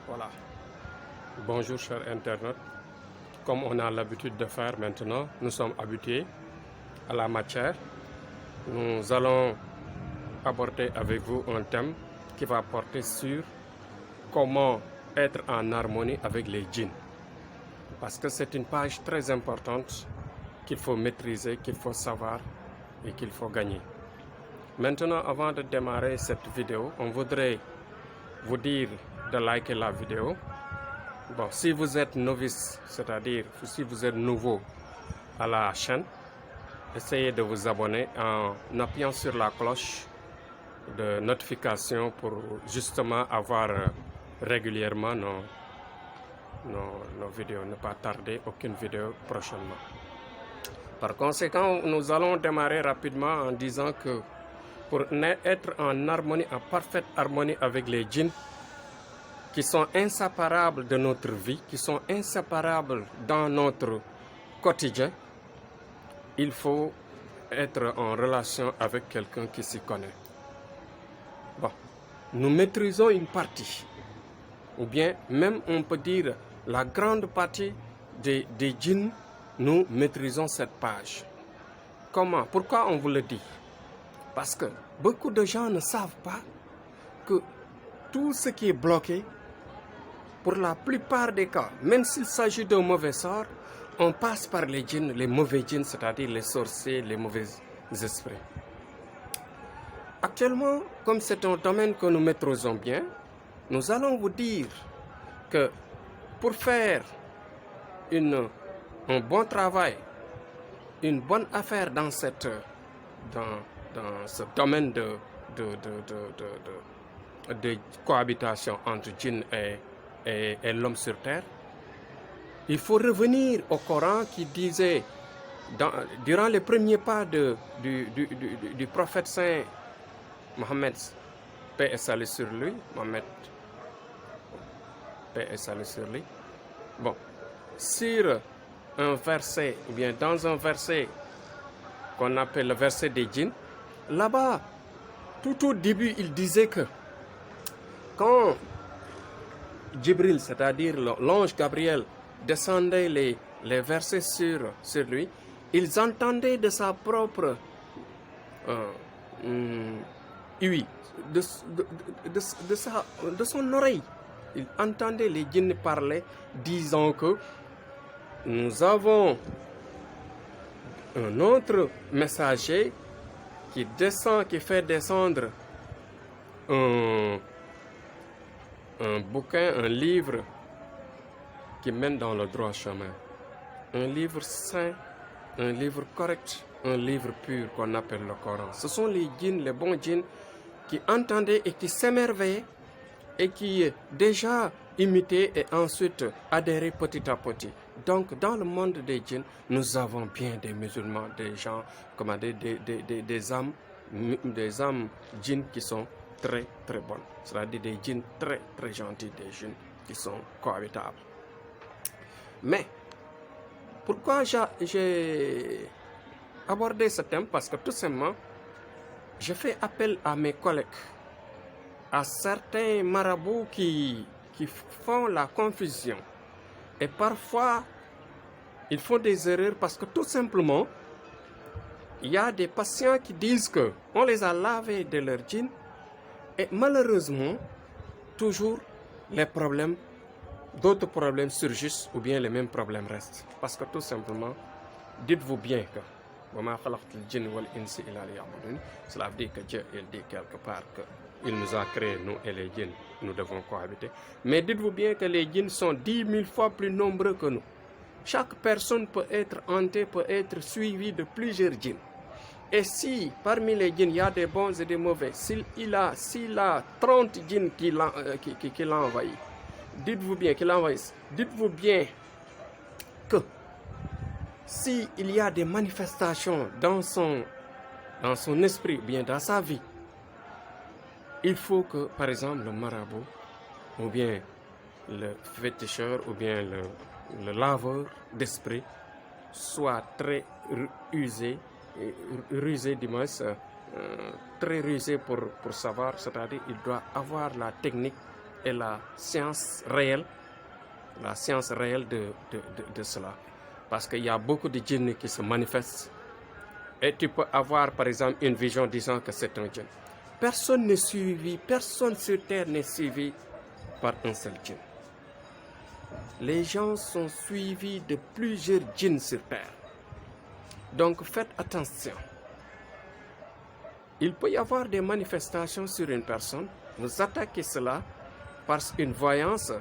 Voilà. Bonjour chers internautes. Comme on a l'habitude de faire maintenant, nous sommes habitués à la matière. Nous allons aborder avec vous un thème qui va porter sur comment être en harmonie avec les djinns. Parce que c'est une page très importante qu'il faut maîtriser, qu'il faut savoir et qu'il faut gagner. Maintenant, avant de démarrer cette vidéo, on voudrait vous dire de liker la vidéo. Bon, si vous êtes novice, c'est-à-dire si vous êtes nouveau à la chaîne, essayez de vous abonner en appuyant sur la cloche de notification pour justement avoir régulièrement nos vidéos, ne pas tarder aucune vidéo prochainement. Par conséquent, nous allons démarrer rapidement en disant que pour être en harmonie, en parfaite harmonie avec les djinns, qui sont inséparables de notre vie, qui sont inséparables dans notre quotidien, il faut être en relation avec quelqu'un qui s'y connaît. Bon, nous maîtrisons une partie, ou bien même on peut dire la grande partie des djinns, nous maîtrisons cette page. Comment? Pourquoi on vous le dit? Parce que beaucoup de gens ne savent pas que tout ce qui est bloqué, pour la plupart des cas, même s'il s'agit d'un mauvais sort, on passe par les djinns, les mauvais djinns, c'est-à-dire les sorciers, les mauvais esprits. Actuellement, comme c'est un domaine que nous maîtrisons bien, nous allons vous dire que pour faire un bon travail, une bonne affaire dans ce domaine de cohabitation entre djinns et l'homme sur terre, il faut revenir au Coran qui disait, durant les premiers pas du prophète saint Mohammed, paix et salut sur lui, Mohammed, paix et salut sur lui. Bon, sur un verset, ou bien dans un verset qu'on appelle le verset des djinns, là-bas, tout au début, il disait que quand Jibril, c'est-à-dire l'ange Gabriel, descendait les versets sur lui, ils entendaient de sa propre ouïe, de son oreille, ils entendaient les djinns parler, disant que nous avons un autre messager qui descend, qui fait descendre un bouquin, un livre qui mène dans le droit chemin. Un livre saint, un livre correct, un livre pur qu'on appelle le Coran. Ce sont les djinns, les bons djinns, qui entendaient et qui s'émerveillaient et qui déjà imitaient et ensuite adhéraient petit à petit. Donc, dans le monde des djinns, nous avons bien des musulmans, des gens, comment dire, des âmes djinns qui sont très très bonnes. C'est-à-dire des djinns très très gentils, des djinns qui sont cohabitables. Mais, pourquoi j'ai abordé ce thème? Parce que tout simplement, je fais appel à mes collègues, à certains marabouts qui font la confusion. Et parfois, ils font des erreurs parce que tout simplement, il y a des patients qui disent qu'on les a lavés de leur djinn et malheureusement, toujours les problèmes, d'autres problèmes surgissent ou bien les mêmes problèmes restent. Parce que tout simplement, dites-vous bien que cela veut dire que Dieu, il dit quelque part qu'il nous a créés, nous et les djinns, nous devons cohabiter. Mais dites-vous bien que les djinns sont 10 000 fois plus nombreux que nous. Chaque personne peut être hantée, peut être suivie de plusieurs djinns. Et si parmi les djinns, il y a des bons et des mauvais, s'il a 30 djinns qui l'envahissent, dites-vous bien que s'il y a des manifestations dans son esprit, bien dans sa vie, il faut que, par exemple, le marabout, ou bien le féticheur, ou bien le laveur d'esprit, soit très rusé, très rusé pour savoir, c'est-à-dire il doit avoir la technique est la science réelle de cela. Parce qu'il y a beaucoup de djinns qui se manifestent. Et tu peux avoir, par exemple, une vision disant que c'est un djinn. Personne n'est suivi, personne sur terre n'est suivi par un seul djinn. Les gens sont suivis de plusieurs djinns sur terre. Donc faites attention. Il peut y avoir des manifestations sur une personne. Vous attaquez cela par une voyance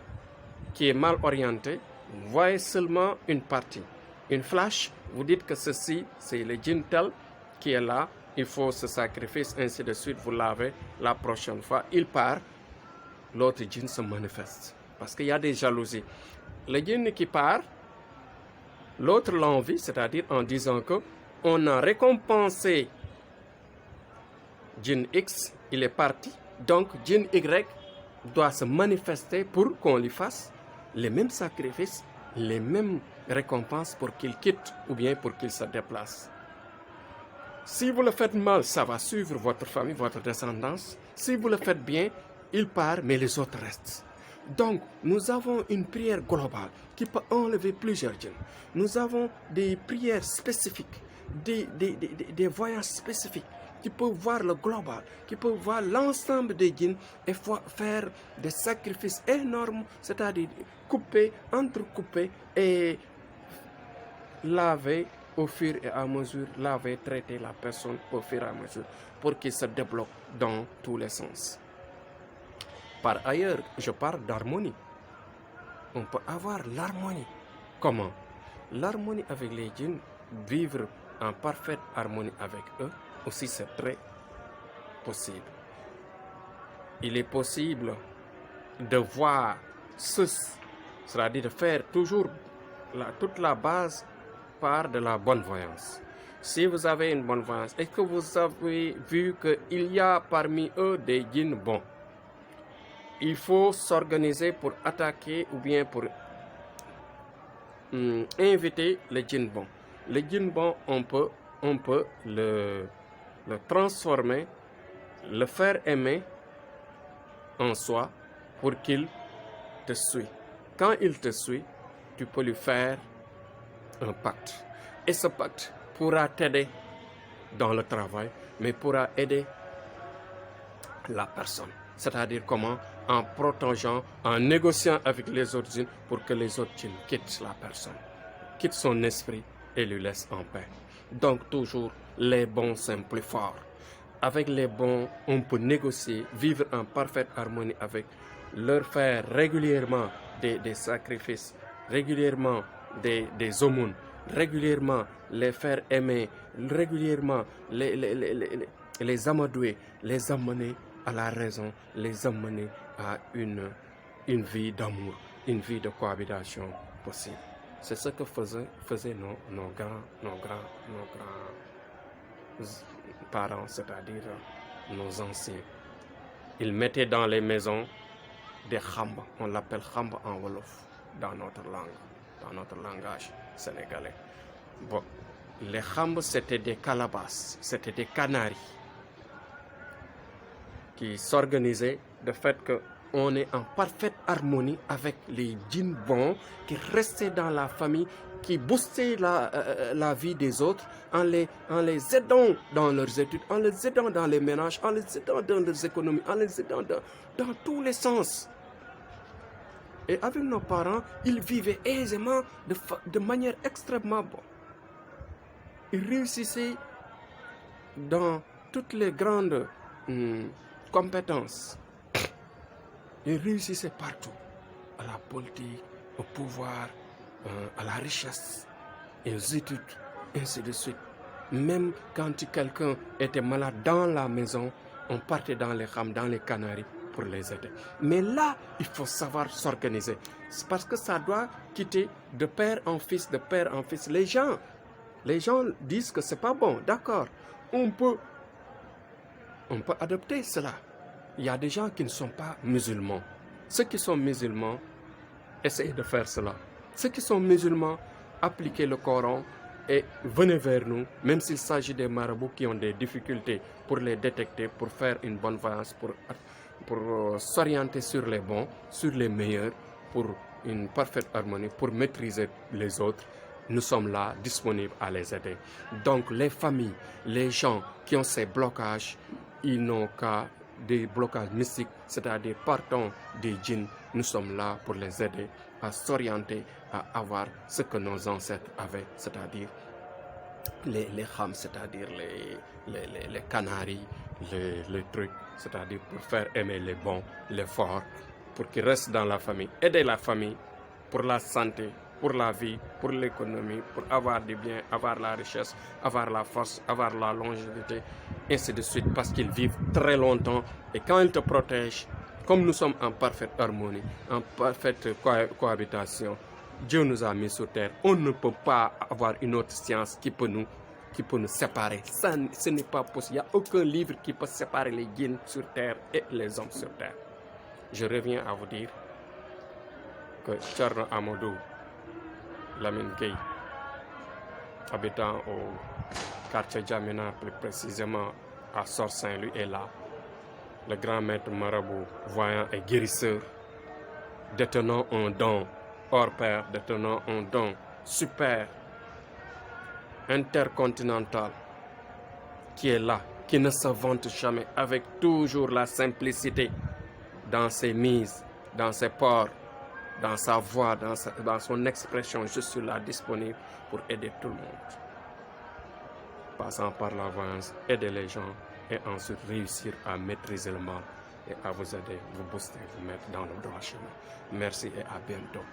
qui est mal orientée. Vous voyez seulement une partie. Une flash, vous dites que ceci, c'est le djinn tel qui est là. Il faut ce sacrifice, ainsi de suite. Vous l'avez la prochaine fois. Il part. L'autre djinn se manifeste. Parce qu'il y a des jalousies. Le djinn qui part, l'autre l'envie, c'est-à-dire en disant que on a récompensé djinn X, il est parti. Donc djinn Y doit se manifester pour qu'on lui fasse les mêmes sacrifices, les mêmes récompenses pour qu'il quitte ou bien pour qu'il se déplace. Si vous le faites mal, ça va suivre votre famille, votre descendance. Si vous le faites bien, il part, mais les autres restent. Donc, nous avons une prière globale qui peut enlever plusieurs djinns. Nous avons des prières spécifiques, des voyages spécifiques qui peuvent voir le global, qui peuvent voir l'ensemble des djinns et faire des sacrifices énormes, c'est-à-dire couper, entrecouper et laver au fur et à mesure, laver, traiter la personne au fur et à mesure pour qu'il se débloque dans tous les sens. Par ailleurs, je parle d'harmonie. On peut avoir l'harmonie. Comment? L'harmonie avec les djinns, vivre en parfaite harmonie avec eux, aussi c'est très possible. Il est possible de voir c'est-à-dire de faire toujours toute la base par de la bonne voyance. Si vous avez une bonne voyance et que vous avez vu qu'il y a parmi eux des djinns bons, il faut s'organiser pour attaquer ou bien pour inviter les djinns bons. Les djinns bons, on peut le transformer, le faire aimer en soi pour qu'il te suit. Quand il te suit, tu peux lui faire un pacte. Et ce pacte pourra t'aider dans le travail, mais pourra aider la personne. C'est-à-dire comment? En protégeant, en négociant avec les autres djinns pour que les autres djinns quittent la personne, quittent son esprit et lui laissent en paix. Donc toujours, les bons sont plus forts. Avec les bons, on peut négocier, vivre en parfaite harmonie avec, leur faire régulièrement des sacrifices, régulièrement des aumônes, régulièrement les faire aimer, régulièrement les amadouer, les amener à la raison, les amener à une vie d'amour, une vie de cohabitation possible. C'est ce que faisaient nos grands parents, c'est-à-dire nos anciens. Ils mettaient dans les maisons des khamba, on l'appelle khamba en wolof dans notre langue, dans notre langage sénégalais. Bon, les khamba c'était des calabasses, c'était des canaris qui s'organisaient de fait qu'on est en parfaite harmonie avec les djinns bons qui restaient dans la famille, qui boostaient la vie des autres en les aidant dans leurs études, en les aidant dans les ménages, en les aidant dans leurs économies, en les aidant dans tous les sens. Et avec nos parents, ils vivaient aisément de manière extrêmement bonne. Ils réussissaient dans toutes les grandes compétences. Ils réussissaient partout, à la politique, au pouvoir, à la richesse, aux études, ainsi de suite. Même quand quelqu'un était malade dans la maison, on partait dans les khams, dans les canaris pour les aider. Mais là, il faut savoir s'organiser. C'est parce que ça doit quitter de père en fils, de père en fils. Les gens disent que c'est pas bon, d'accord. On peut adopter cela. Il y a des gens qui ne sont pas musulmans. Ceux qui sont musulmans, essayez de faire cela. Ceux qui sont musulmans, appliquez le Coran et venez vers nous, même s'il s'agit des marabouts qui ont des difficultés pour les détecter, pour faire une bonne voyance, pour pour s'orienter sur les bons, sur les meilleurs, pour une parfaite harmonie, pour maîtriser les autres. Nous sommes là, disponibles à les aider. Donc les familles, les gens qui ont ces blocages, ils n'ont qu'à des blocages mystiques, c'est-à-dire partant des djinns, nous sommes là pour les aider à s'orienter, à avoir ce que nos ancêtres avaient, c'est-à-dire les khams, c'est-à-dire les canaris, les trucs, c'est-à-dire pour faire aimer les bons, les forts, pour qu'ils restent dans la famille, aider la famille pour la santé, pour la vie, pour l'économie, pour avoir des biens, avoir la richesse, avoir la force, avoir la longévité, ainsi de suite, parce qu'ils vivent très longtemps. Et quand ils te protègent, comme nous sommes en parfaite harmonie, en parfaite cohabitation, Dieu nous a mis sur terre. On ne peut pas avoir une autre science qui peut nous séparer. Ça, ce n'est pas possible. Il n'y a aucun livre qui peut séparer les djinns sur terre et les hommes sur terre. Je reviens à vous dire que Thierno Amadou Lamine Gueye, habitant au quartier Djamena, plus précisément à Sort Saint-Louis, est là. Le grand maître marabout, voyant et guérisseur, détenant un don hors pair, détenant un don super, intercontinental, qui est là, qui ne se vante jamais, avec toujours la simplicité dans ses mises, dans ses ports, dans sa voix, dans son expression. Je suis là disponible pour aider tout le monde. Passant par la voyance, aider les gens et ensuite réussir à maîtriser le mal et à vous aider, vous booster, vous mettre dans le droit chemin. Merci et à bientôt.